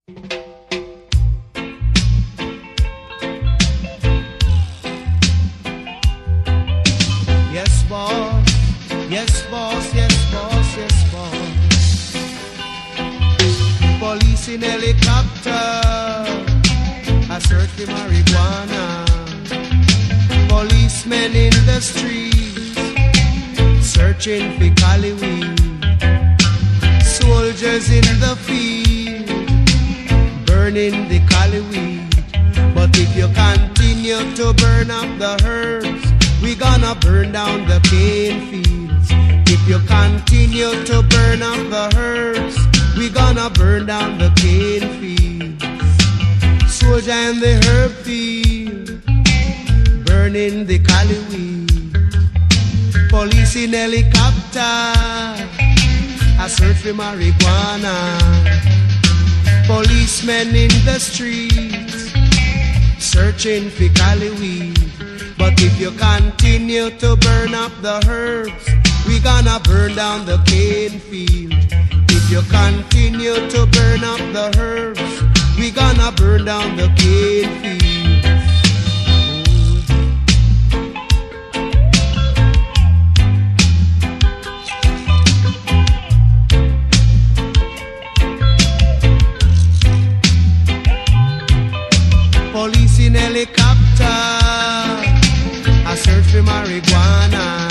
Yes, boss. Yes, boss. Yes, boss. Yes, boss. Police in helicopter, a search for marijuana. Policemen in the streets, searching for cali weed. Soldiers in the field, burning the cali weed. But if you continue to burn up the herbs, we gonna burn down the cane fields. If you continue to burn up the herbs, we gonna burn down the cane fields. Soldier in the herb field, burning the cali weed. Police in helicopter, a search for marijuana. Policemen in the streets, searching for cali weed. But if you continue to burn up the herbs, we gonna burn down the cane field. If you continue to burn up the herbs, we gonna burn down the cane field. Police in helicopter, a search for marijuana.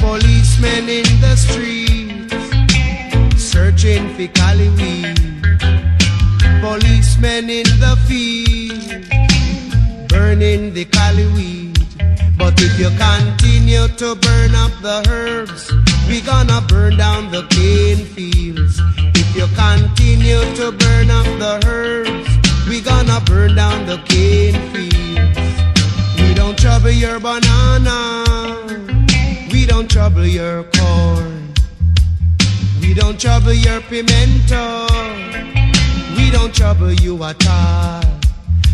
Policemen in the streets, searching for cali weed. Policemen in the field, burning the cali weed. But if you continue to burn up the herbs, we gonna burn down the cane fields. If you continue to burn up the herbs, we gonna burn down the cane fields. We don't trouble your banana, we don't trouble your corn. We don't trouble your pimento, we don't trouble you at all.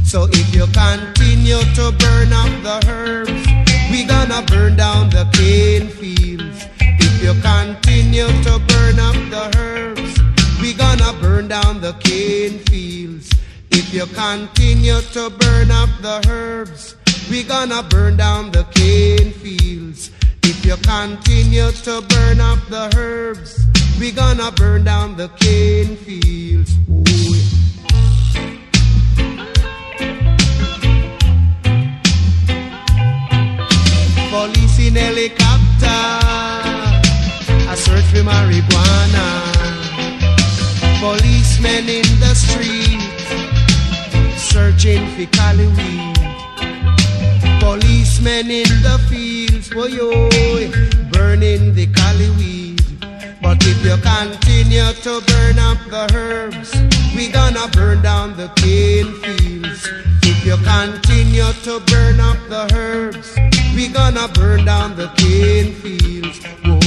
So if you continue to burn up the herbs, we gonna burn down the cane fields. If you continue to burn up the herbs, we gonna burn down the cane fields. If you continue to burn up the herbs, we gonna burn down the cane fields. If you continue to burn up the herbs, we gonna burn down the cane fields. Ooh. Police in helicopter, a search for marijuana. Policemen in the streets, searching for cali weed. Policemen in the fields, boy, burning the cali weed. But if you continue to burn up the herbs, we gonna burn down the cane fields. If you continue to burn up the herbs, we gonna burn down the cane fields. Whoa.